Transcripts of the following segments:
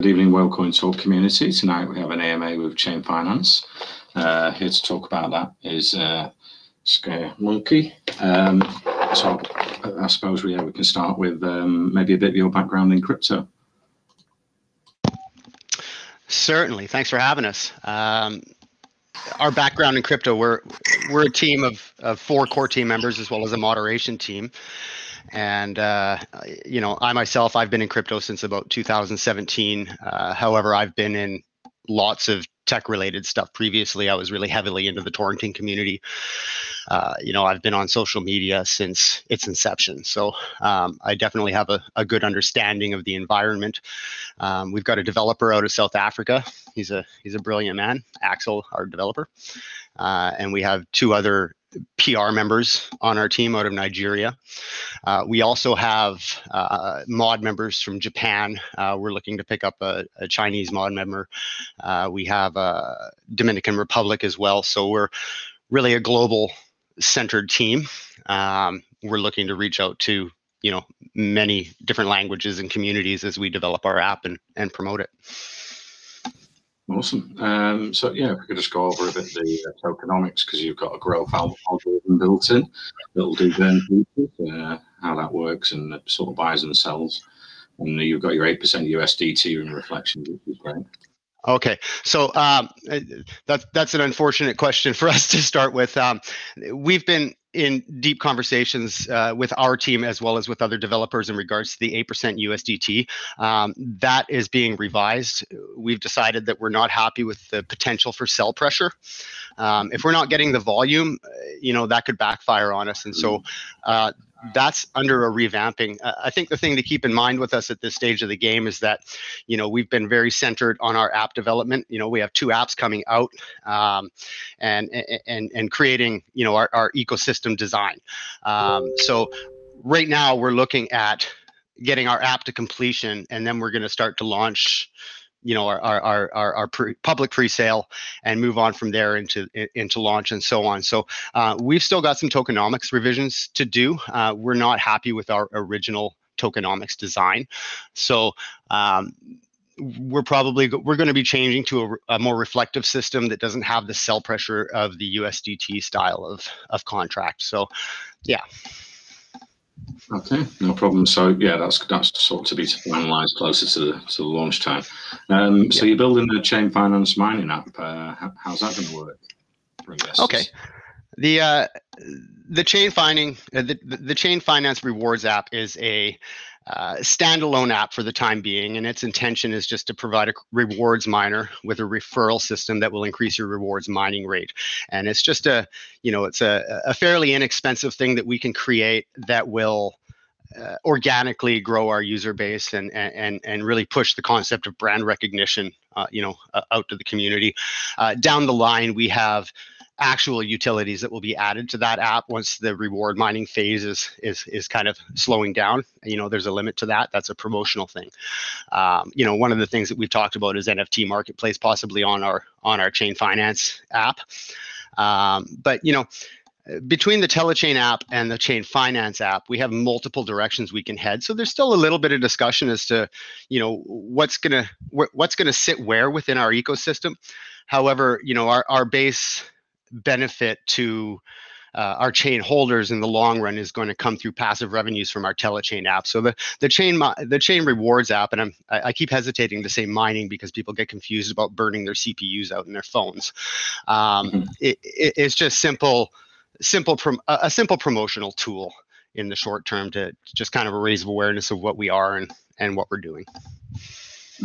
Good evening, Wellcoin Talk community. Tonight we have an AMA with Chain Finance. Here to talk about that is Scare Monkey. So I suppose we can start with maybe a bit of your background in crypto. Certainly. Thanks for having us. Our background in crypto, we're a team of 4 core team members as well as a moderation team. And, I myself, I've been in crypto since about 2017. However, I've been in lots of tech related stuff previously. I was really heavily into the torrenting community. I've been on social media since its inception. So I definitely have a good understanding of the environment. We've got a developer out of South Africa. He's a brilliant man, Axel, our developer. And we have 2 other PR members on our team out of Nigeria. We also have mod members from Japan. We're looking to pick up a Chinese mod member. We have a Dominican Republic as well. So we're really a global centered team. We're looking to reach out to, many different languages and communities as we develop our app and promote it. Awesome. So yeah, if we could just go over a bit the tokenomics, because you've got a growth algorithm built in that'll do burn features, how that works, and sort of buys and sells. And you've got your 8% USDT in reflection, which is great. Okay, so that's an unfortunate question for us to start with. We've been in deep conversations with our team as well as with other developers in regards to the 8% USDT. That is being revised. We've decided that we're not happy with the potential for sell pressure. If we're not getting the volume, that could backfire on us. And so that's under a revamping. I think the thing to keep in mind with us at this stage of the game is that, we've been very centered on our app development. We have 2 apps coming out and creating, our ecosystem design. So right now we're looking at getting our app to completion, and then we're going to start to launch our public pre-sale and move on from there into launch and so on. So we've still got some tokenomics revisions to do. We're not happy with our original tokenomics design. So we're going to be changing to a more reflective system that doesn't have the sell pressure of the USDT style of contract. So yeah. Okay, no problem. So yeah, that's sort of to be finalised closer to the launch time. So you're building the Chain Finance mining app. How's that going to work for investors? Okay, the Chain Finance Rewards app is a standalone app for the time being, and its intention is just to provide a rewards miner with a referral system that will increase your rewards mining rate. And it's just it's a fairly inexpensive thing that we can create that will organically grow our user base and really push the concept of brand recognition, out to the community. Down the line, we have actual utilities that will be added to that app once the reward mining phase is kind of slowing down. There's a limit to that. That's a promotional thing. One of the things that we've talked about is NFT marketplace, possibly on our Chain Finance app. But between the Telechain app and the Chain Finance app, we have multiple directions we can head. So there's still a little bit of discussion as to, what's gonna sit where within our ecosystem. However, our base benefit to our chain holders in the long run is going to come through passive revenues from our Telechain app. So the Chain Rewards app, and I keep hesitating to say mining because people get confused about burning their CPUs out in their phones. It's just a simple promotional tool in the short term to just kind of raise awareness of what we are and what we're doing.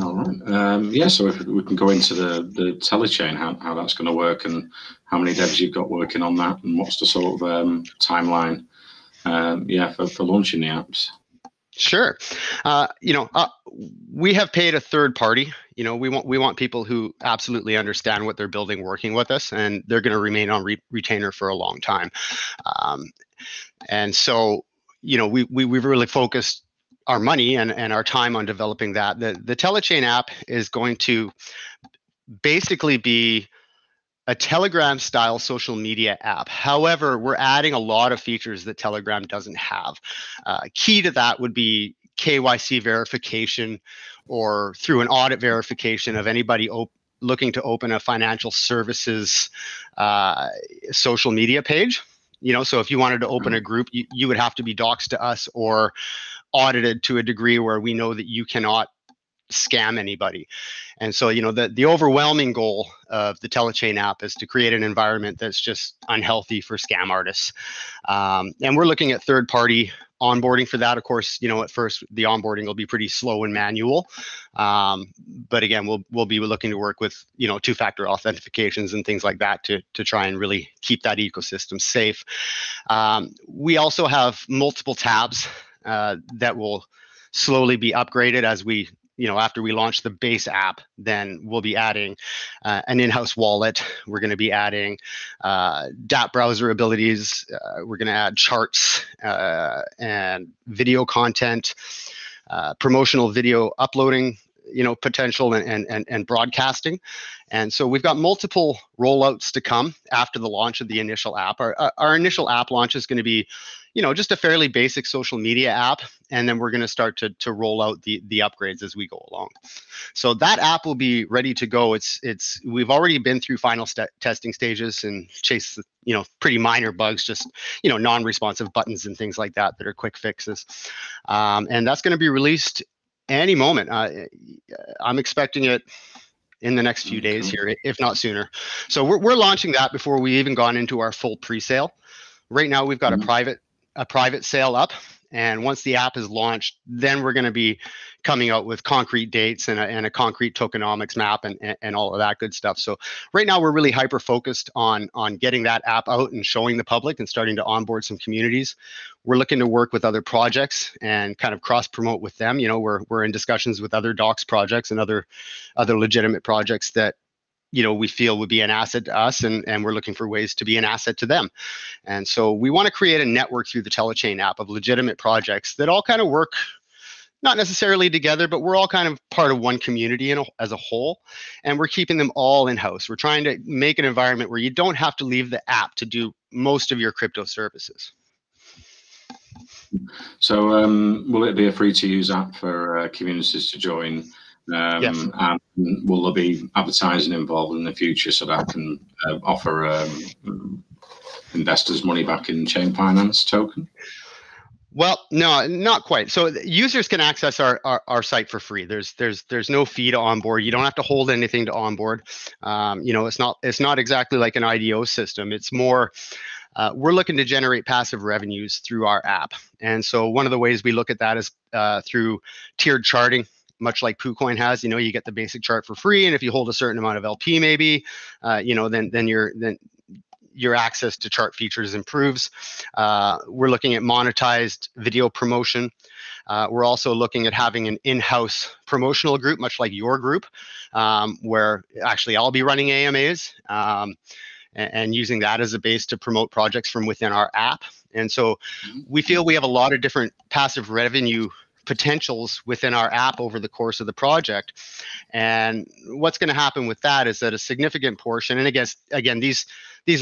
All right. So if we can go into the Telechain, how that's going to work, and how many devs you've got working on that, and what's the sort of timeline for launching the apps. Sure. We have paid a third party. We want people who absolutely understand what they're building working with us, and they're going to remain on retainer for a long time. And so, we've really focused our money and our time on developing that. The Telechain app is going to basically be a Telegram style social media app. However, we're adding a lot of features that Telegram doesn't have. Key to that would be KYC verification. or through an audit verification of anybody looking to open a financial services social media page. So if you wanted to open a group, you would have to be doxed to us or audited to a degree where we know that you cannot scam anybody. And so, the overwhelming goal of the Telechain app is to create an environment that's just unhealthy for scam artists. And we're looking at third-party onboarding for that. Of course, at first the onboarding will be pretty slow and manual. But again, we'll be looking to work with, two-factor authentications and things like that to try and really keep that ecosystem safe. We also have multiple tabs that will slowly be upgraded as we after we launch the base app. Then we'll be adding an in-house wallet. We're going to be adding DApp browser abilities. We're going to add charts and video content, promotional video uploading, potential and broadcasting. And so we've got multiple rollouts to come after the launch of the initial app. Our initial app launch is going to be, just a fairly basic social media app. And then we're going to start to roll out the upgrades as we go along. So that app will be ready to go. We've already been through final testing stages and chased, pretty minor bugs, just, non-responsive buttons and things like that are quick fixes. And that's going to be released any moment. I'm expecting it in the next few days here, if not sooner. So we're launching that before we even gone into our full pre-sale. Right now, we've got a private sale up, and once the app is launched, then we're going to be coming out with concrete dates and a concrete tokenomics map and all of that good stuff. So right now, we're really hyper focused on getting that app out and showing the public and starting to onboard some communities. We're looking to work with other projects and kind of cross promote with them. We're in discussions with other docs projects and other legitimate projects that we feel would be an asset to us, and we're looking for ways to be an asset to them. And so we want to create a network through the Telechain app of legitimate projects that all kind of work, not necessarily together, but we're all kind of part of one community as a whole, and we're keeping them all in-house. We're trying to make an environment where you don't have to leave the app to do most of your crypto services. So will it be a free-to-use app for communities to join? Yes. And will there be advertising involved in the future so that can offer investors money back in chain finance token? Well, no, not quite. So users can access our site for free. There's no fee to onboard. You don't have to hold anything to onboard. It's not exactly like an IDO system. It's more we're looking to generate passive revenues through our app. And so one of the ways we look at that is through tiered charting. Much like PooCoin has, you get the basic chart for free, and if you hold a certain amount of LP, maybe, then your access to chart features improves. We're looking at monetized video promotion. We're also looking at having an in-house promotional group, much like your group, where actually I'll be running AMAs and using that as a base to promote projects from within our app. And so we feel we have a lot of different passive revenue potentials within our app over the course of the project. And what's going to happen with that is that a significant portion, and again, these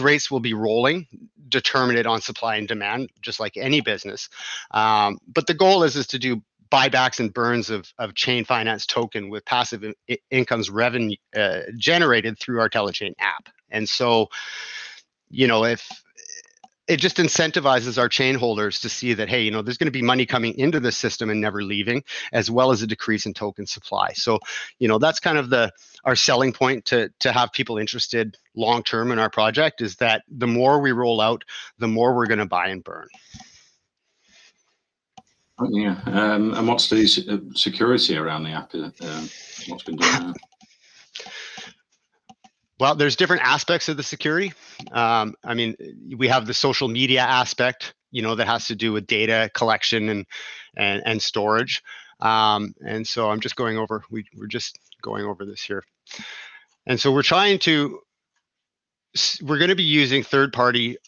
rates will be rolling, determined on supply and demand, just like any business. But the goal is to do buybacks and burns of chain finance token with passive incomes revenue generated through our Telechain app. And so, if it just incentivizes our chain holders to see that, hey, there's going to be money coming into the system and never leaving, as well as a decrease in token supply. So, that's kind of our selling point to have people interested long-term in our project, is that the more we roll out, the more we're going to buy and burn. Yeah. And what's the security around the app? What's been done there? Well, there's different aspects of the security. We have the social media aspect, that has to do with data collection and storage. And so I'm just going over, we're just going over this here. And so we're going to be using third-party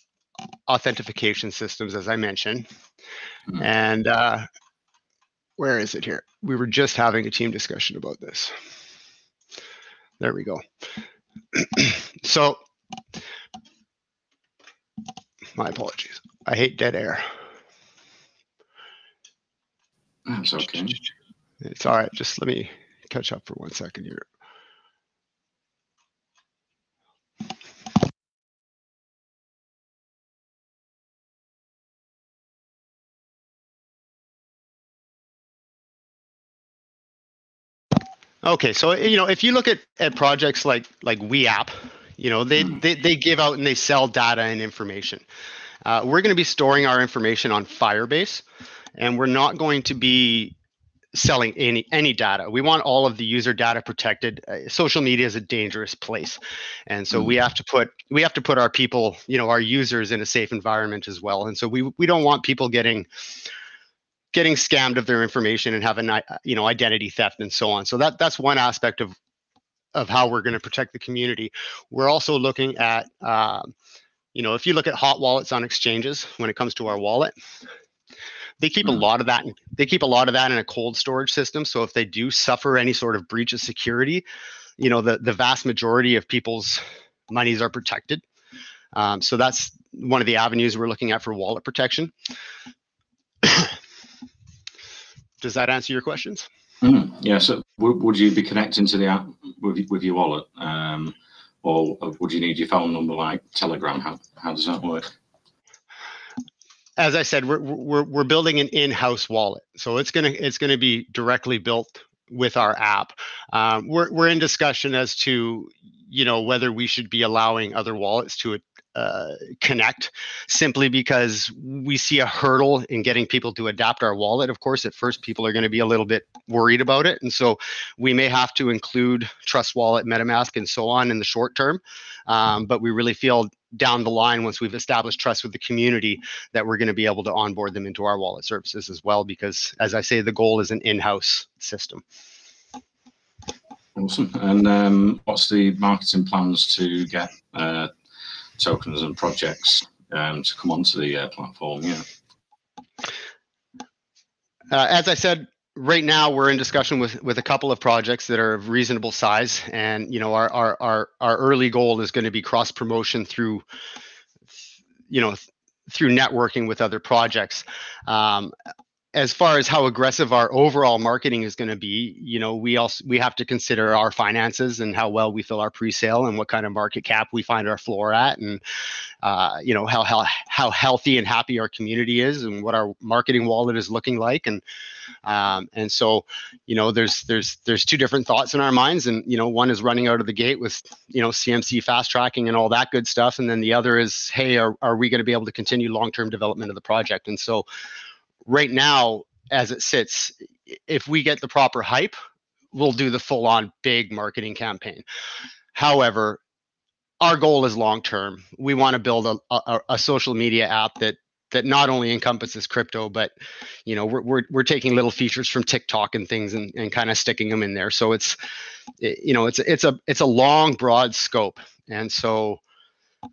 authentication systems, as I mentioned. And where is it here? We were just having a team discussion about this. There we go. So, my apologies. I hate dead air. That's okay. It's all right. Just let me catch up for 1 second here. Okay, so if you look at projects like WeApp, they give out and they sell data and information. We're going to be storing our information on Firebase, and we're not going to be selling any data. We want all of the user data protected. Social media is a dangerous place, and so we have to put our people, our users, in a safe environment as well. And so we don't want people getting scammed of their information and having identity theft and so on. So that's one aspect of how we're going to protect the community. We're also looking at if you look at hot wallets on exchanges, when it comes to our wallet, they keep a lot of that. They keep a lot of that in a cold storage system. So if they do suffer any sort of breach of security, the vast majority of people's monies are protected. So that's one of the avenues we're looking at for wallet protection. Does that answer your questions? Yeah. So would you be connecting to the app with your wallet, or would you need your phone number like Telegram? How does that work? As I said, we're building an in-house wallet, so it's gonna be directly built with our app. We're in discussion as to whether we should be allowing other wallets to connect, simply because we see a hurdle in getting people to adapt our wallet. Of course, at first people are going to be a little bit worried about it, and so we may have to include Trust Wallet, MetaMask, and so on in the short term. But we really feel down the line, once we've established trust with the community, that we're going to be able to onboard them into our wallet services as well, because, as I say, the goal is an in-house system. Awesome. And what's the marketing plans to get tokens and projects to come onto the platform? Yeah. As I said, right now we're in discussion with a couple of projects that are of reasonable size, and our early goal is going to be cross promotion through networking with other projects. As far as how aggressive our overall marketing is going to be, we have to consider our finances and how well we fill our pre-sale and what kind of market cap we find our floor at, and how healthy and happy our community is, and what our marketing wallet is looking like, and so there's two different thoughts in our minds, and one is running out of the gate with CMC fast tracking and all that good stuff, and then the other is, hey, are we going to be able to continue long-term development of the project? And so right now, as it sits, if we get the proper hype, we'll do the full-on big marketing campaign. However, our goal is long-term. We want to build a social media app that not only encompasses crypto, but we're taking little features from TikTok and things and kind of sticking them in there. So it's a long, broad scope. And so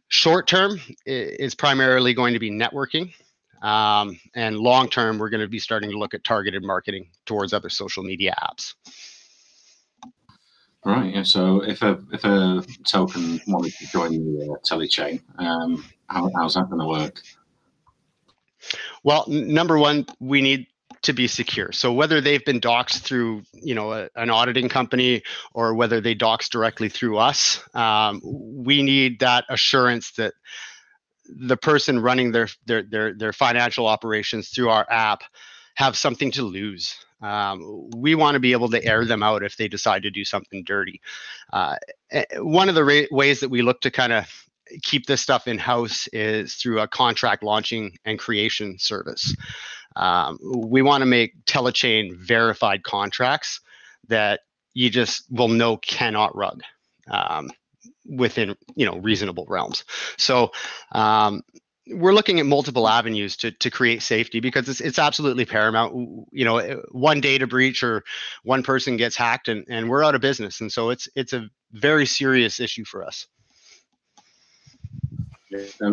short-term is primarily going to be networking. And long-term, we're going to be starting to look at targeted marketing towards other social media apps. Right. Yeah. So if a token wanted to join the telechain, how's that going to work? Well, number one, we need to be secure. So whether they've been doxed through, an auditing company, or whether they dox directly through us, we need that assurance that the person running their financial operations through our app have something to lose. We want to be able to air them out if they decide to do something dirty. One of the ways that we look to kind of keep this stuff in-house is through a contract launching and creation service. We want to make telechain verified contracts that you just will know cannot rug within reasonable realms. So we're looking at multiple avenues to create safety, because it's absolutely paramount. One data breach or one person gets hacked and we're out of business. And so it's a very serious issue for us.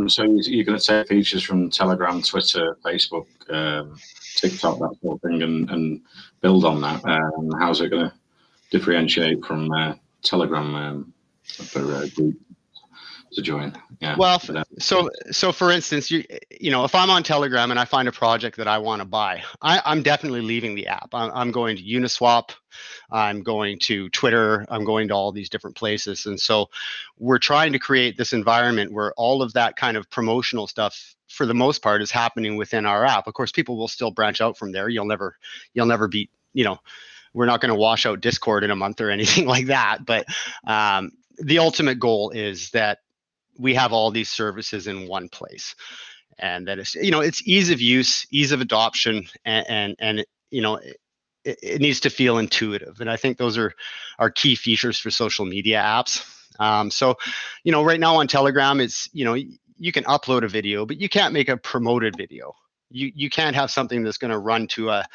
So you're going to take features from Telegram, Twitter, Facebook, TikTok, that sort of thing, and build on that. How's it going to differentiate from Telegram for group to join. Yeah. Well, so for instance, you know, if I'm on Telegram and I find a project that I want to buy, I'm definitely leaving the app. I'm going to Uniswap, I'm going to Twitter, I'm going to all these different places. And so we're trying to create this environment where all of that kind of promotional stuff, for the most part, is happening within our app. Of course, people will still branch out from there. You'll never be, you know, we're not going to wash out Discord in a month or anything like that. But the ultimate goal is that we have all these services in one place, and that it's, you know, it's ease of use, ease of adoption, and you know, it needs to feel intuitive. And I think those are key features for social media apps. So, you know, right now on Telegram, it's, you know, you can upload a video, but you can't make a promoted video. You can't have something that's going to run to a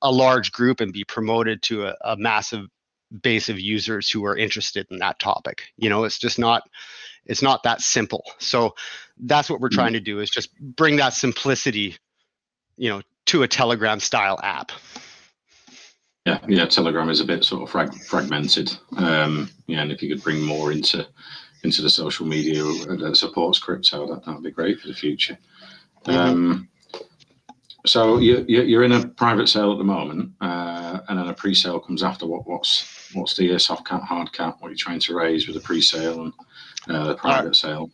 large group and be promoted to a massive base of users who are interested in that topic. You know, it's just not, it's not that simple. So that's what we're trying to do, is just bring that simplicity, you know, to a Telegram style app. Yeah, Telegram is a bit sort of fragmented. Yeah, and if you could bring more into the social media that supports crypto, that'd be great for the future. So you're in a private sale at the moment, and then a pre-sale comes after. What's the soft cap, hard cap? What are you trying to raise with the pre-sale and the private sale?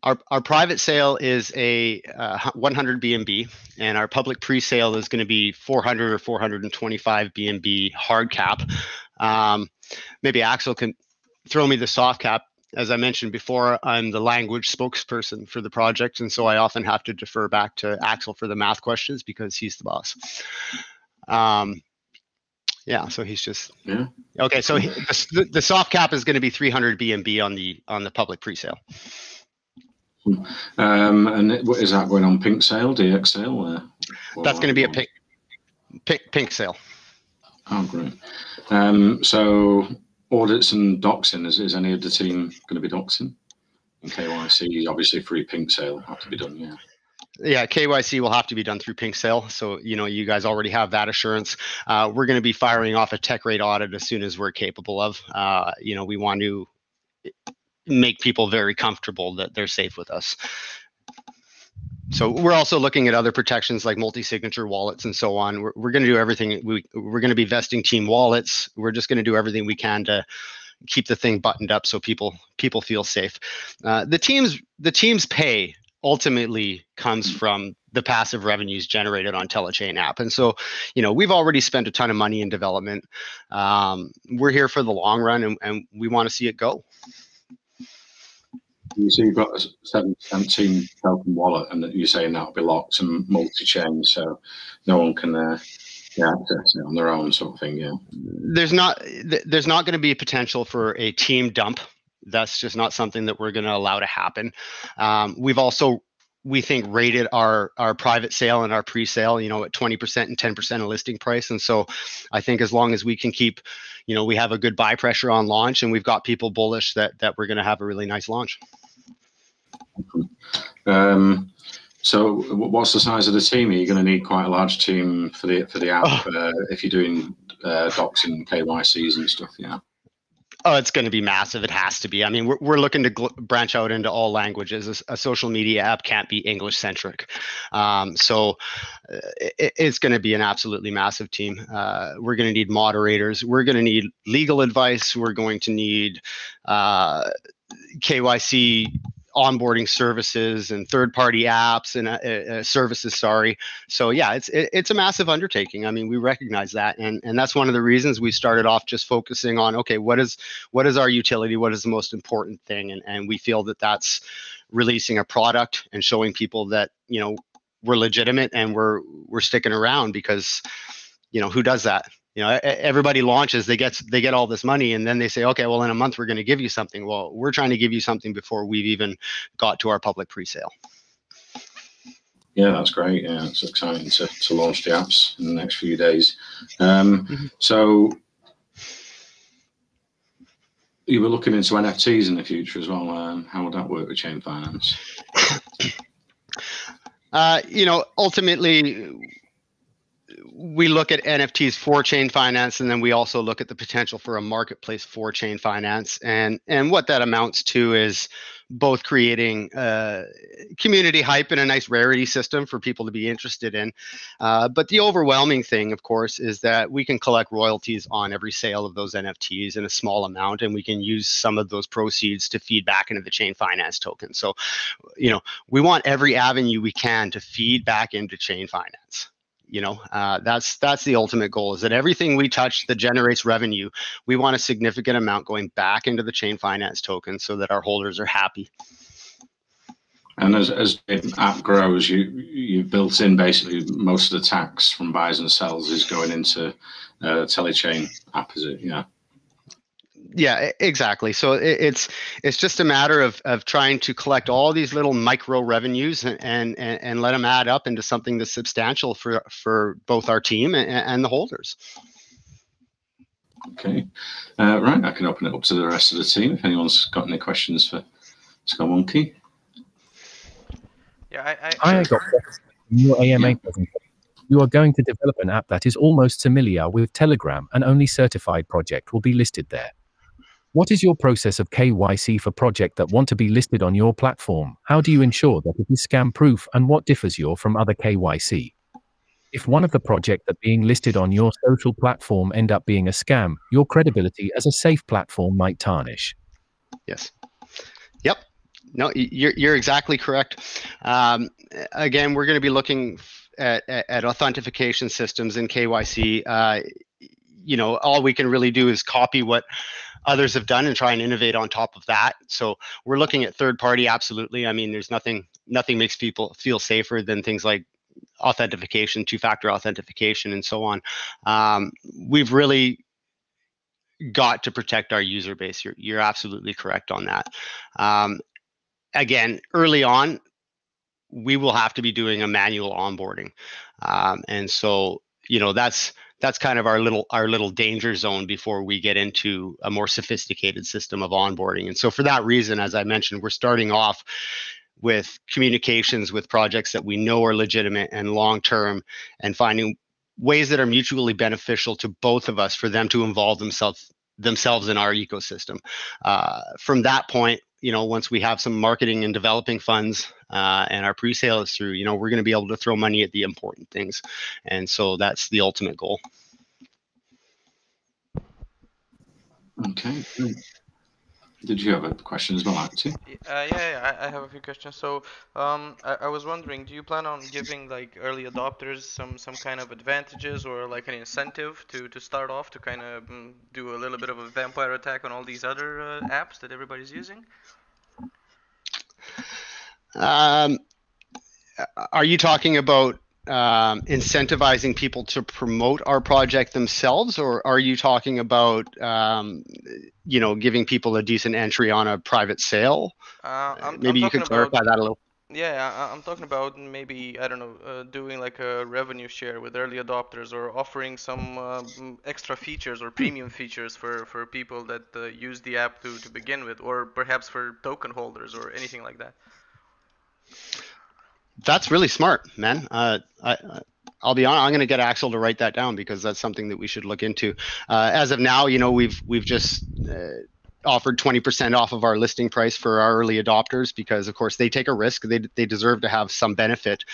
Our private sale is a 100 BNB, and our public pre-sale is going to be 400 or 425 BNB hard cap. Maybe Axel can throw me the soft cap. As I mentioned before, I'm the language spokesperson for the project, and so I often have to defer back to Axel for the math questions because he's the boss. Yeah, so he's just okay. So the soft cap is going to be 300 BNB on the public pre-sale. And is that going on pink sale, DX sale? That's going to be a pink sale. Oh, great. So audits and doxing, is any of the team going to be doxing? And KYC, obviously free pink sale have to be done, yeah. Yeah, KYC will have to be done through pink sale. So, you know, you guys already have that assurance. We're going to be firing off a tech rate audit as soon as we're capable of. You know, we want to make people very comfortable that they're safe with us. So we're also looking at other protections like multi-signature wallets and so on. We're going to do everything. We're going to be vesting team wallets. We're just going to do everything we can to keep the thing buttoned up so people feel safe. The team's pay ultimately comes from the passive revenues generated on Telechain app. And so, you know, we've already spent a ton of money in development. We're here for the long run, and we want to see it go. So you've got a 7% team token wallet, and you're saying that'll be locked and multi-chain, so no one can access it on their own, sort of thing. Yeah. There's not going to be a potential for a team dump. That's just not something that we're going to allow to happen. We've also, we think, rated our private sale and our pre-sale, you know, at 20% and 10% of listing price. And so I think as long as we can keep, you know, we have a good buy pressure on launch, and we've got people bullish that we're going to have a really nice launch. So what's the size of the team? Are you going to need quite a large team for the app if you're doing docs and KYCs and stuff? Yeah. Oh, it's going to be massive. It has to be. I mean, we're looking to branch out into all languages. A social media app can't be English centric. So it's going to be an absolutely massive team. We're going to need moderators. We're going to need legal advice. We're going to need KYC onboarding services and third-party apps and services. Sorry. So yeah, it's a massive undertaking. I mean, we recognize that, and that's one of the reasons we started off just focusing on, okay, what is our utility? What is the most important thing? And we feel that that's releasing a product and showing people that, you know, we're legitimate and we're sticking around, because, you know, who does that? You know, everybody launches, they get all this money, and then they say, okay, well, in a month we're going to give you something. Well, we're trying to give you something before we've even got to our public pre-sale. Yeah, that's great. Yeah, it's exciting to launch the apps in the next few days. So you were looking into NFTs in the future as well. How would that work with Chain Finance? You know, ultimately, we look at NFTs for chain finance, and then we also look at the potential for a marketplace for chain finance. And what that amounts to is both creating community hype and a nice rarity system for people to be interested in. But the overwhelming thing, of course, is that we can collect royalties on every sale of those NFTs in a small amount, and we can use some of those proceeds to feed back into the chain finance token. So, we want every avenue we can to feed back into chain finance. That's the ultimate goal, is that everything we touch that generates revenue, we want a significant amount going back into the chain finance token so that our holders are happy. And as the app grows, you've built in basically most of the tax from buys and sells is going into telechain app, is it? Yeah. Yeah, exactly. So it's just a matter of trying to collect all these little micro revenues and let them add up into something that's substantial for both our team and the holders. Okay, right. I can open it up to the rest of the team if anyone's got any questions for Scott Monkey. Yeah, I got in your AMA presentation. You are going to develop an app that is almost familiar with Telegram, and only certified project will be listed there. What is your process of KYC for projects that want to be listed on your platform? How do you ensure that it is scam-proof, and what differs you from other KYC? If one of the projects that being listed on your social platform end up being a scam, your credibility as a safe platform might tarnish. Yes. Yep. No, you're exactly correct. Again, we're going to be looking at authentication systems and KYC. All we can really do is copy what others have done and try and innovate on top of that. So we're looking at third party. Absolutely. I mean, there's nothing makes people feel safer than things like authentication, two-factor authentication, and so on. We've really got to protect our user base. You're absolutely correct on that. Again, early on, we will have to be doing a manual onboarding. And so, that's kind of our little danger zone before we get into a more sophisticated system of onboarding. And so for that reason, as I mentioned, we're starting off with communications with projects that we know are legitimate and long-term, and finding ways that are mutually beneficial to both of us for them to involve themselves in our ecosystem. From that point, once we have some marketing and developing funds and our pre-sale is through, we're going to be able to throw money at the important things. And so that's the ultimate goal. Okay. Did you have a question as well, Artie? Yeah, I have a few questions. So I was wondering, do you plan on giving like early adopters some kind of advantages or like an incentive to start off to kind of do a little bit of a vampire attack on all these other apps that everybody's using? Are you talking about incentivizing people to promote our project themselves, or are you talking about giving people a decent entry on a private sale? Maybe you could clarify that a little. Yeah, I'm talking about maybe, I don't know, doing like a revenue share with early adopters, or offering some extra features or premium features for people that use the app to begin with, or perhaps for token holders or anything like that. That's really smart, man. I'll be honest, I'm going to get Axel to write that down, because that's something that we should look into. As of now, we've just offered 20% off of our listing price for our early adopters, because of course they take a risk. They deserve to have some benefit.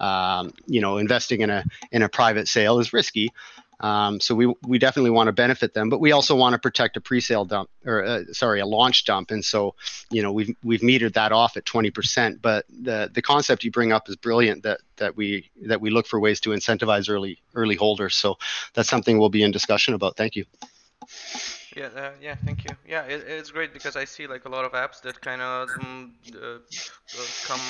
Investing in a private sale is risky. So we definitely want to benefit them, but we also want to protect a pre-sale dump, or a launch dump. And so, we've metered that off at 20%. But the concept you bring up is brilliant. That we look for ways to incentivize early holders. So that's something we'll be in discussion about. Thank you. Yeah, thank you. Yeah, it's great, because I see like a lot of apps that kind of come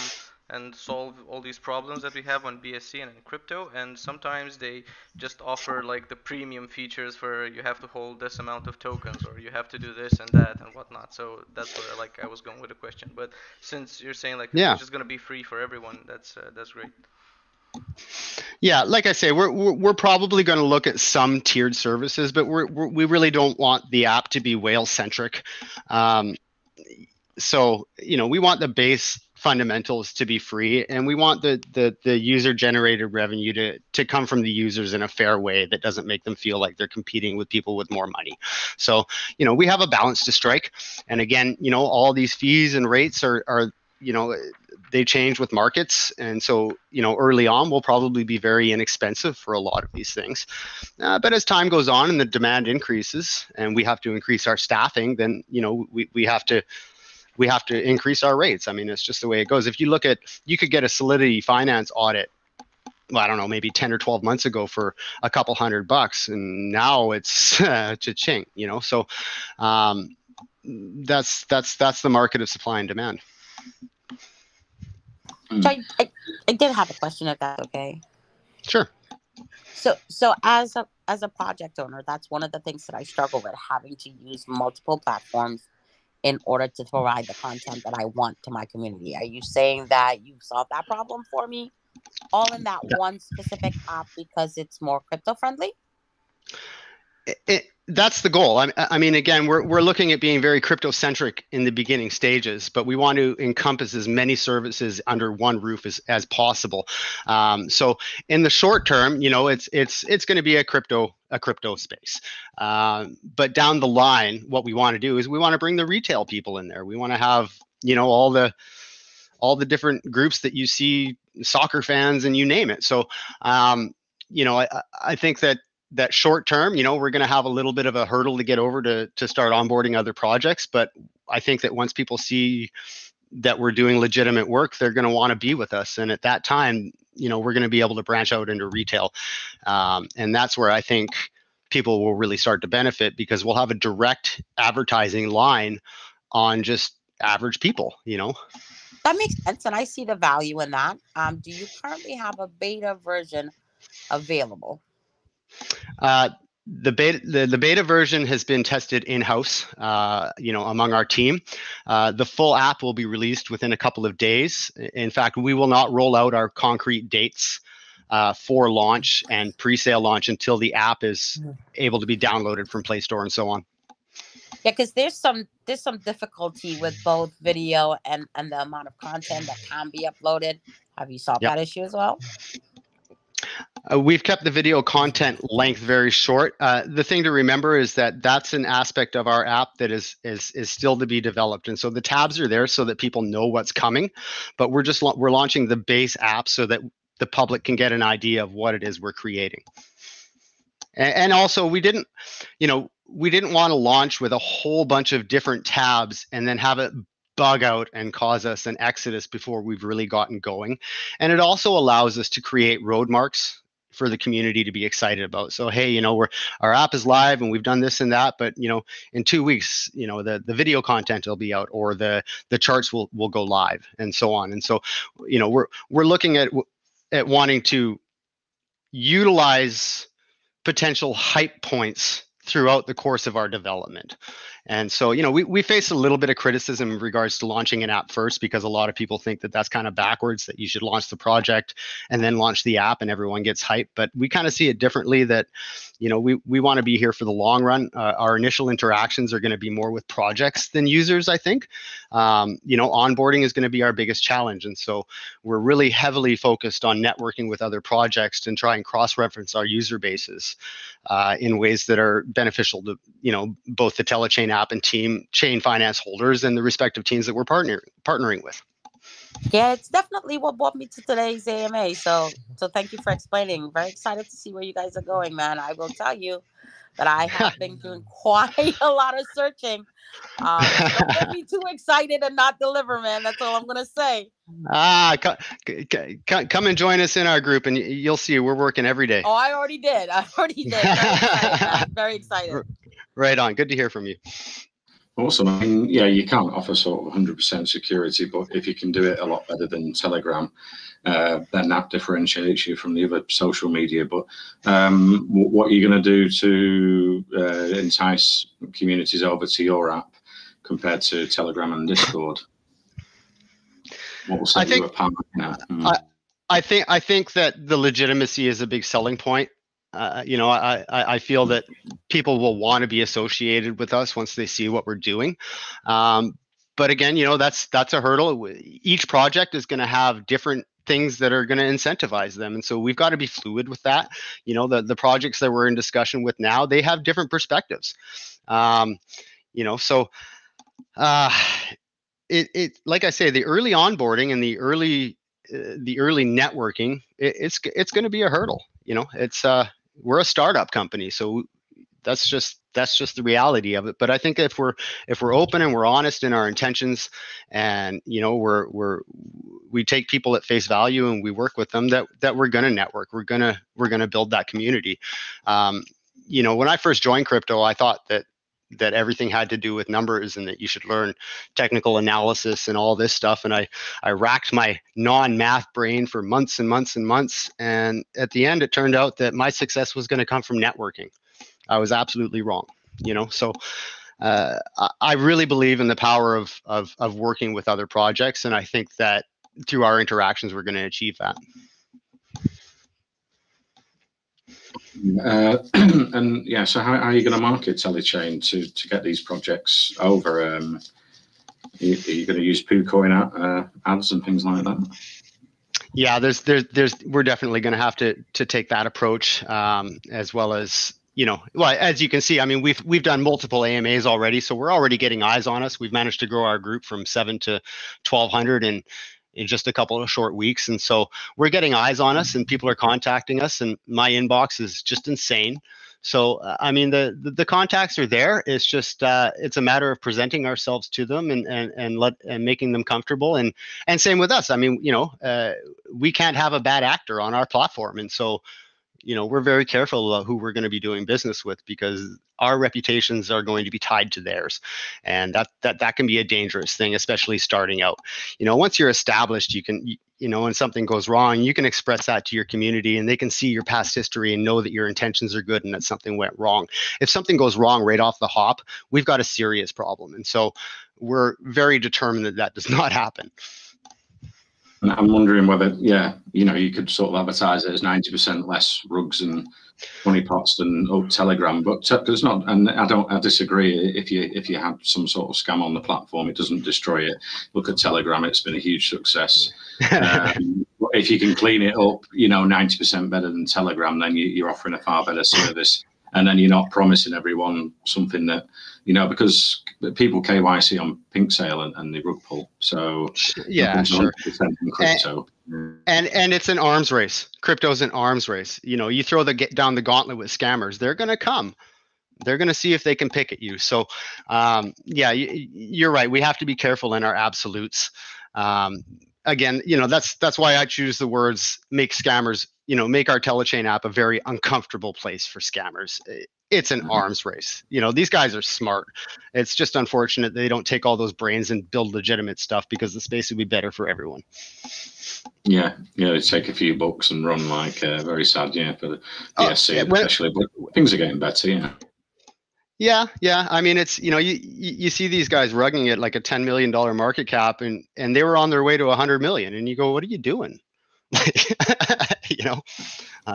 and solve all these problems that we have on BSC and in crypto, and sometimes they just offer like the premium features for you have to hold this amount of tokens, or you have to do this and that and whatnot. So that's where like I was going with the question. But since you're saying like it's just going to be free for everyone, that's great. Yeah, like I say, we're probably going to look at some tiered services, but we really don't want the app to be whale centric. So we want the base fundamentals to be free, and we want the user generated revenue to come from the users in a fair way that doesn't make them feel like they're competing with people with more money. So, you know, we have a balance to strike. And again, you know, all these fees and rates are you know, they change with markets. And so, you know, early on, we'll probably be very inexpensive for a lot of these things. But as time goes on and the demand increases and we have to increase our staffing, then, you know, we have to increase our rates. I mean, it's just the way it goes. If you look at, you could get a Solidity finance audit, well, I don't know, maybe 10 or 12 months ago for a couple $100, and now it's cha-ching, you know? So that's the market of supply and demand. So I did have a question, if that's okay. Sure. So as a project owner, that's one of the things that I struggle with, having to use multiple platforms in order to provide the content that I want to my community. Are you saying that you solved that problem for me, all in that one specific app because it's more crypto friendly? That's the goal. I mean, again, we're looking at being very crypto centric in the beginning stages, but we want to encompass as many services under one roof as possible. So in the short term, you know, it's going to be a crypto space. But down the line, what we want to do is we want to bring the retail people in there. We want to have, you know, all the different groups that you see, soccer fans and you name it. So, you know, I think that short term, you know, we're going to have a little bit of a hurdle to get over to start onboarding other projects. But I think that once people see that we're doing legitimate work, they're going to want to be with us. And at that time, you know, we're going to be able to branch out into retail. And that's where I think people will really start to benefit, because we'll have a direct advertising line on just average people, you know. That makes sense. And I see the value in that. Do you currently have a beta version available? The beta version has been tested in-house, you know, among our team. The full app will be released within a couple of days. In fact, we will not roll out our concrete dates for launch and pre-sale launch until the app is able to be downloaded from Play Store and so on. Yeah, because there's some difficulty with both video and the amount of content that can be uploaded. Have you solved that issue as well? We've kept the video content length very short. The thing to remember is that that's an aspect of our app that is still to be developed. And so the tabs are there so that people know what's coming, but we're launching the base app so that the public can get an idea of what it is we're creating. And also we didn't want to launch with a whole bunch of different tabs and then have it bug out and cause us an exodus before we've really gotten going. And it also allows us to create road marks for the community to be excited about. So, hey, you know, our app is live and we've done this and that, but, you know, in 2 weeks, you know, the video content will be out, or the charts will go live, and so on. And so, you know, we're looking at wanting to utilize potential hype points throughout the course of our development. And so, you know, we face a little bit of criticism in regards to launching an app first, because a lot of people think that that's kind of backwards, that you should launch the project and then launch the app and everyone gets hyped. But we kind of see it differently, that, you know, we want to be here for the long run. Our initial interactions are going to be more with projects than users, I think. You know, onboarding is going to be our biggest challenge. And so we're really heavily focused on networking with other projects and try and cross-reference our user bases in ways that are beneficial to, you know, both the Telechain app and chain finance holders and the respective teams that we're partnering with. Yeah, it's definitely what brought me to today's AMA. So thank you for explaining. Very excited to see where you guys are going, man. I will tell you that I have been doing quite a lot of searching. Don't get me too excited and not deliver, man. That's all I'm gonna say. Come and join us in our group, and you'll see we're working every day. Oh, I already did. Very excited, man. Very excited. Right on. Good to hear from you. Awesome. I mean, yeah, you can't offer sort of 100% security, but if you can do it a lot better than Telegram, then that differentiates you from the other social media. But what are you going to do to entice communities over to your app compared to Telegram and Discord? What will set you apart now? I think that the legitimacy is a big selling point. You know, I feel that people will want to be associated with us once they see what we're doing. but again, that's a hurdle. Each project is going to have different things that are going to incentivize them, and so we've got to be fluid with that. The projects that we're in discussion with now, they have different perspectives. So it like I say, the early onboarding and the early networking, it's going to be a hurdle. It's we're a startup company, so that's just the reality of it. But I think if we're open and we're honest in our intentions, and we take people at face value and we work with them, that we're going to network, we're going to build that community. When I first joined crypto, I thought that everything had to do with numbers and that you should learn technical analysis and all this stuff. And I racked my non-math brain for months and months and months. And at the end, it turned out that my success was going to come from networking. I was absolutely wrong, So I really believe in the power of working with other projects, and I think that through our interactions, we're going to achieve that. And yeah, so how are you going to market Telechain to get these projects over? Are you going to use PooCoin ads and things like that? Yeah, we're definitely going to have to take that approach, as well as. Well, as you can see, I mean, we've done multiple AMAs already, so we're already getting eyes on us. We've managed to grow our group from 7 to 1,200 in just a couple of short weeks, and so we're getting eyes on us, and people are contacting us, and my inbox is just insane. So I mean, the contacts are there. It's just it's a matter of presenting ourselves to them and making them comfortable, and same with us. I mean, we can't have a bad actor on our platform, and so. We're very careful about who we're going to be doing business with, because our reputations are going to be tied to theirs. And that can be a dangerous thing, especially starting out. Once you're established, you can, when something goes wrong, you can express that to your community, and they can see your past history and know that your intentions are good and that something went wrong. If something goes wrong right off the hop, we've got a serious problem. And so we're very determined that does not happen. I'm wondering whether, you could sort of advertise it as 90% less rugs and honeypots than Telegram, but there's not. And I disagree. If you have some sort of scam on the platform, it doesn't destroy it. Look at Telegram; it's been a huge success. If you can clean it up, 90% better than Telegram, then you're offering a far better service. And then you're not promising everyone something that, because people KYC on Pink Sale and the rug pull. So yeah, sure. Crypto. And it's an arms race. Crypto's an arms race. You throw down the gauntlet with scammers, they're going to come. They're going to see if they can pick at you. So you're right. We have to be careful in our absolutes. Again, that's why I choose the words make scammers, make our Telechain app a very uncomfortable place for scammers. It's an arms race. These guys are smart. It's just unfortunate they don't take all those brains and build legitimate stuff, because the space would be better for everyone. Yeah, they take a few bucks and run like very sad, for the BSC especially. But things are getting better, Yeah. I mean, it's you see these guys rugging it like a $10 million market cap, and they were on their way to 100 million, and you go, what are you doing? I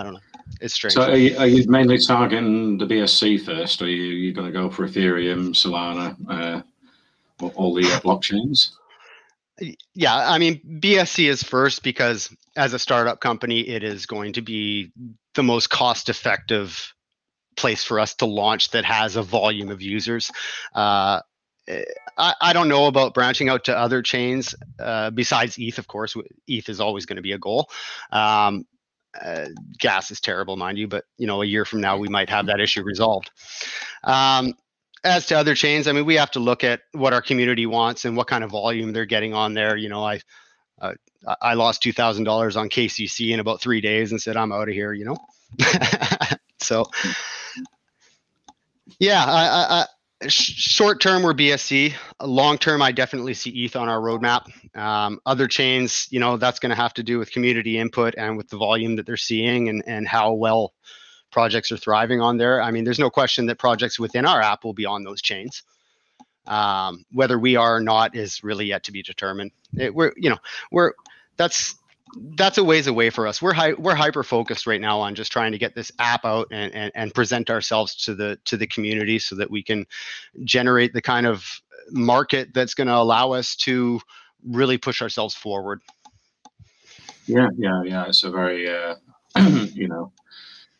don't know. It's strange. So are you mainly targeting the BSC first, or are you going to go for Ethereum, Solana, all the blockchains? Yeah, I mean, BSC is first, because as a startup company, it is going to be the most cost-effective place for us to launch that has a volume of users. I don't know about branching out to other chains besides ETH. Of course, ETH is always going to be a goal. Gas is terrible, mind you, but a year from now we might have that issue resolved. As to other chains, I mean, we have to look at what our community wants and what kind of volume they're getting on there. I lost $2,000 on KCC in about 3 days and said I'm out of here. So yeah, short term we're BSC. Long term, I definitely see ETH on our roadmap. Other chains, that's going to have to do with community input and with the volume that they're seeing and how well projects are thriving on there. I mean, there's no question that projects within our app will be on those chains. Whether we are or not is really yet to be determined. That's a ways away for us. We're hyper focused right now on just trying to get this app out and present ourselves to the community, so that we can generate the kind of market that's going to allow us to really push ourselves forward. Yeah. It's a very,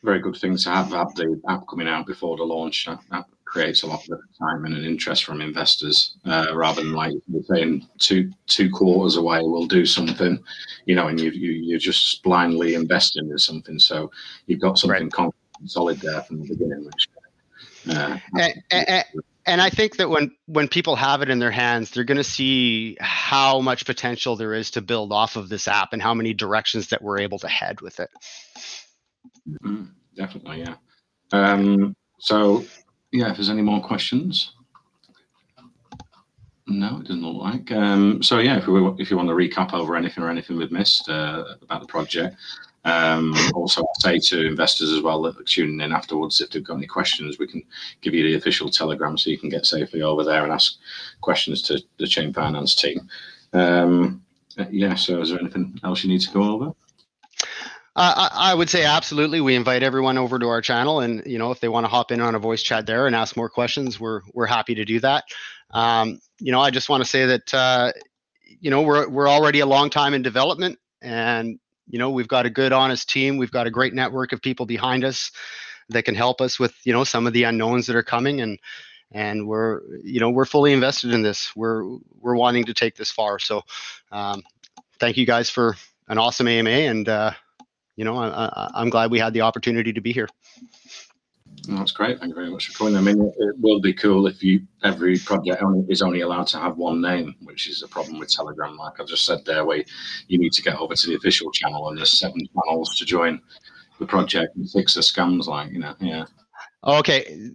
very good thing to have the app coming out before the launch. That creates a lot of excitement and interest from investors, rather than like you're saying two quarters away we'll do something, and you're just blindly investing in something. So you've got something concrete and solid there from the beginning. Which, and I think that when people have it in their hands, they're going to see how much potential there is to build off of this app and how many directions that we're able to head with it. Definitely, yeah. So, yeah, if there's any more questions. No, it doesn't look like. So, yeah, if you want to recap over anything we've missed about the project. Also, I'll say to investors as well that are tuning in afterwards, if they've got any questions, we can give you the official Telegram so you can get safely over there and ask questions to the Chain Finance team. Yeah, so is there anything else you need to go over? I would say absolutely. We invite everyone over to our channel, and if they want to hop in on a voice chat there and ask more questions, we're happy to do that. I just want to say that we're already a long time in development, and we've got a good, honest team. We've got a great network of people behind us that can help us with some of the unknowns that are coming, and we're fully invested in this. We're wanting to take this far. So thank you guys for an awesome AMA, and I'm glad we had the opportunity to be here. That's great. Thank you very much for coming. I mean, it will be cool if every project is only allowed to have one name, which is a problem with Telegram. Like I've just said there, where you need to get over to the official channel, and there's 7 channels to join the project, and 6 are scams. Yeah. Okay,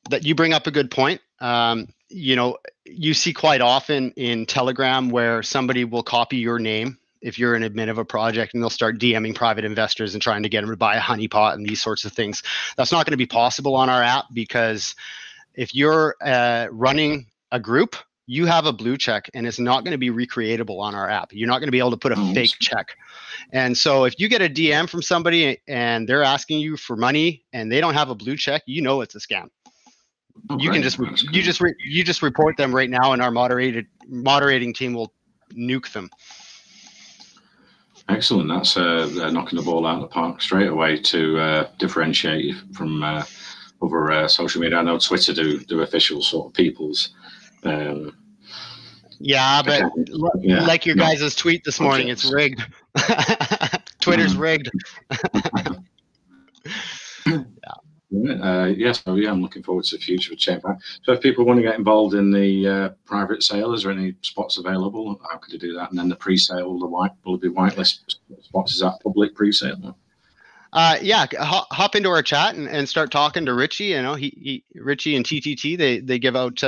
that you bring up a good point. You see quite often in Telegram where somebody will copy your name if you're an admin of a project, and they'll start DMing private investors and trying to get them to buy a honeypot and these sorts of things. That's not going to be possible on our app, because if you're running a group, you have a blue check, and it's not going to be recreatable on our app. You're not going to be able to put a fake check. And so if you get a DM from somebody and they're asking you for money and they don't have a blue check, it's a scam. You can just report them right now, and our moderating team will nuke them. Excellent. That's knocking the ball out of the park straight away to differentiate you from other social media. I know Twitter do official sort of people's. Yeah, but like your guys' tweet this morning, it's rigged. Twitter's rigged. I'm looking forward to the future of Chain. So if people want to get involved in the private sale, is there any spots available? How could they do that? And then the pre-sale, will it be whitelist spots? Is that public pre-sale? Hop into our chat and start talking to Richie. Richie and TTT, they give out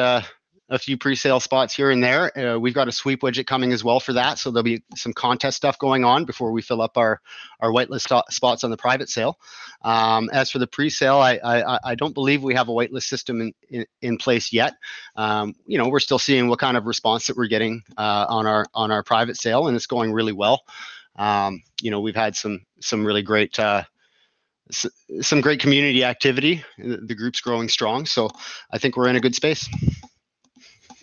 a few pre-sale spots here and there. We've got a sweep widget coming as well for that, so there'll be some contest stuff going on before we fill up our whitelist spots on the private sale. As for the pre-sale, I don't believe we have a whitelist system in place yet. We're still seeing what kind of response that we're getting on our private sale, and it's going really well. We've had some really great some great community activity. The group's growing strong, so I think we're in a good space.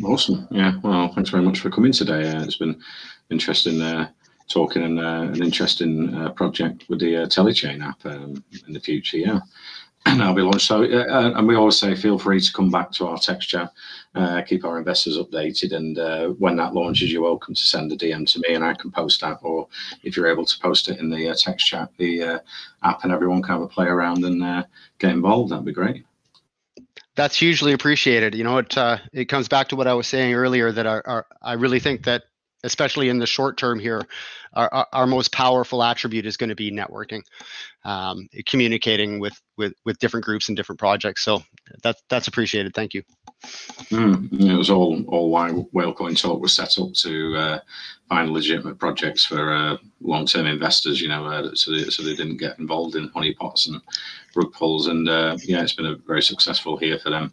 Awesome. Yeah. Well, thanks very much for coming today. It's been interesting talking, and an interesting project with the Telechain app in the future. Yeah. And that'll be launched. So, and we always say, feel free to come back to our text chat, keep our investors updated. And when that launches, you're welcome to send a DM to me, and I can post that. Or if you're able to post it in the text chat, the app, and everyone can have a play around and get involved, that'd be great. That's hugely appreciated. It comes back to what I was saying earlier, that I really think that, especially in the short term here, our most powerful attribute is going to be networking, communicating with different groups and different projects. So that's appreciated. Thank you. It was all why Whalecoin Talk was set up, to find legitimate projects for long-term investors, so they didn't get involved in honeypots and rug pulls. And it's been a very successful year for them.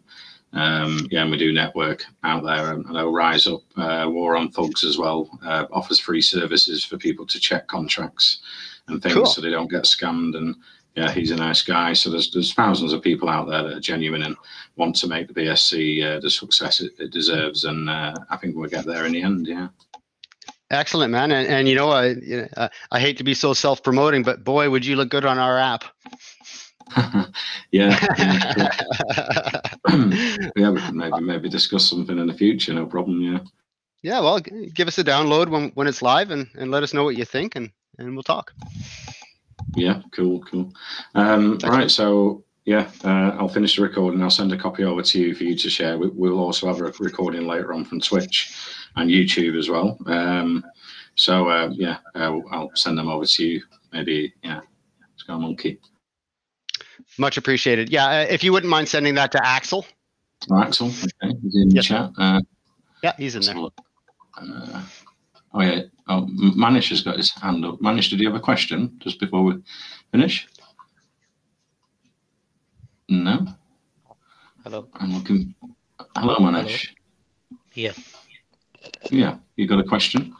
And we do network out there. And I know Rise Up, War on Thugs as well, offers free services for people to check contracts and things, so they don't get scammed. And yeah, he's a nice guy. So there's thousands of people out there that are genuine and want to make the BSC the success it deserves, and I think we'll get there in the end. Yeah. Excellent, man. And you know, I hate to be so self-promoting, but boy, would you look good on our app. Yeah, yeah, yeah. We could maybe discuss something in the future. No problem. Yeah. Yeah. Well, give us a download when it's live, and let us know what you think, and we'll talk. Yeah. Cool. Right. So yeah, I'll finish the recording. I'll send a copy over to you for you to share. We'll also have a recording later on from Twitch and YouTube as well. Yeah, I'll send them over to you. Maybe, yeah. Let's go, monkey. Much appreciated. Yeah, if you wouldn't mind sending that to Axel. Oh, Axel, okay. He's in the chat. Yeah, he's in there. Oh, yeah. Oh, Manish has got his hand up. Manish, did you have a question just before we finish? No? Hello. I'm looking. Hello, Manish. Yeah. Yeah, you got a question?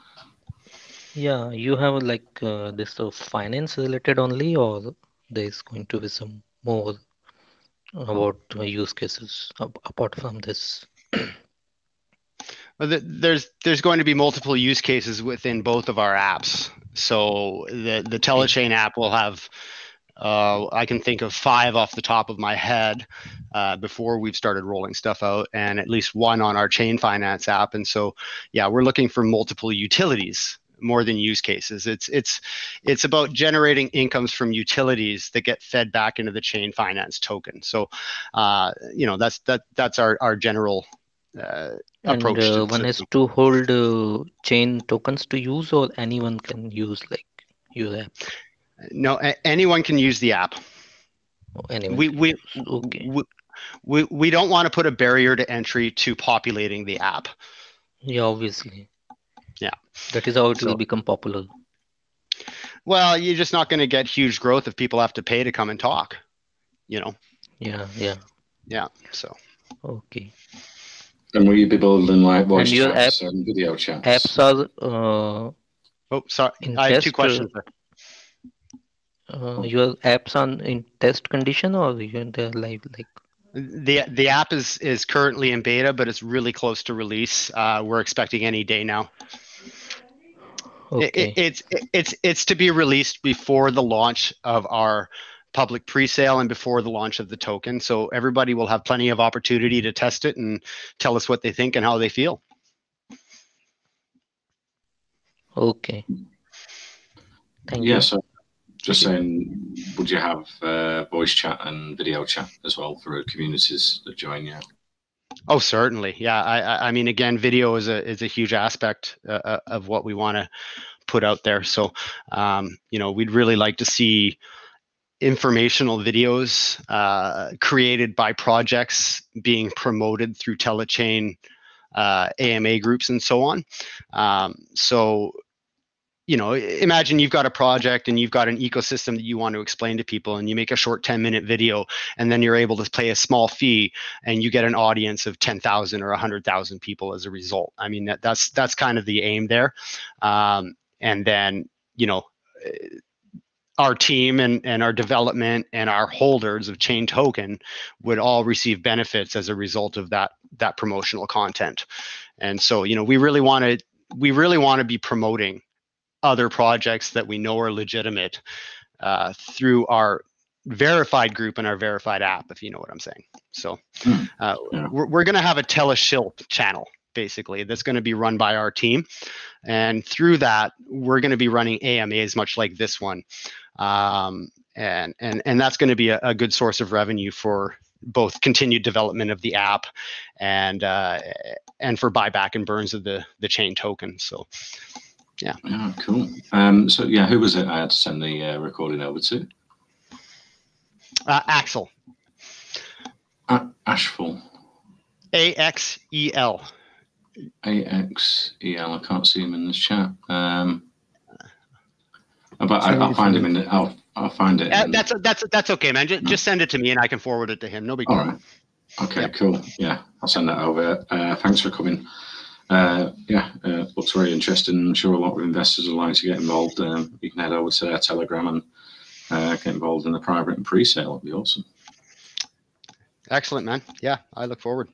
Yeah, you have like this finance related only, or there's going to be some more about use cases apart from this? Well, there's going to be multiple use cases within both of our apps. So the Telechain app will have, I can think of 5 off the top of my head before we've started rolling stuff out, and at least 1 on our Chain Finance app. And so, yeah, we're looking for multiple utilities more than use cases. It's about generating incomes from utilities that get fed back into the Chain Finance token. So, you know, that's our general approach. And one has to hold chain tokens to use, or anyone can use like your app? No, anyone can use the app. Anyone. We don't want to put a barrier to entry to populating the app. Yeah, obviously. Yeah. That is how it will become popular. Well, you're just not going to get huge growth if people have to pay to come and talk, you know? Yeah. So. Okay. And will you be building like voice your chats and video chats? Apps are oh, sorry. I have 2 questions there. Your apps are in test condition, or they're live? Like the app is currently in beta, but it's really close to release. We're expecting any day now. Okay. It's to be released before the launch of our public pre-sale and before the launch of the token. So everybody will have plenty of opportunity to test it and tell us what they think and how they feel. Okay. Thank you. Yeah, so just saying, would you have voice chat and video chat as well for communities that join you? Oh, certainly. Yeah. I mean, again, video is a huge aspect of what we want to put out there. So, you know, we'd really like to see informational videos created by projects being promoted through Telechain AMA groups and so on. So, you know, imagine you've got a project and you've got an ecosystem that you want to explain to people, and you make a short 10-minute video, and then you're able to pay a small fee and you get an audience of 10,000 or 100,000 people as a result. I mean, that's kind of the aim there. And then, you know, our team and our development and our holders of Chain Token would all receive benefits as a result of that promotional content. And so, you know, we really want to be promoting other projects that we know are legitimate through our verified group and our verified app, if you know what I'm saying. So we're going to have a Teleshilp channel, basically, that's going to be run by our team. And through that, we're going to be running AMAs much like this one. And that's going to be a good source of revenue for both continued development of the app and for buyback and burns of the Chain token. So, yeah. Yeah, cool. So, yeah, who was it I had to send the recording over to? Axel. Ashful. AXEL. AXEL. I can't see him in this chat. But I'll find him in the. I'll find it. That's okay, man. Just send it to me and I can forward it to him. No big deal. All right. Okay, cool. Yeah, I'll send that over. Thanks for coming. Looks very interesting. I'm sure a lot of investors would like to get involved. You can head over to their Telegram and get involved in the private and pre-sale. It'd be awesome. Excellent, man. Yeah, I look forward.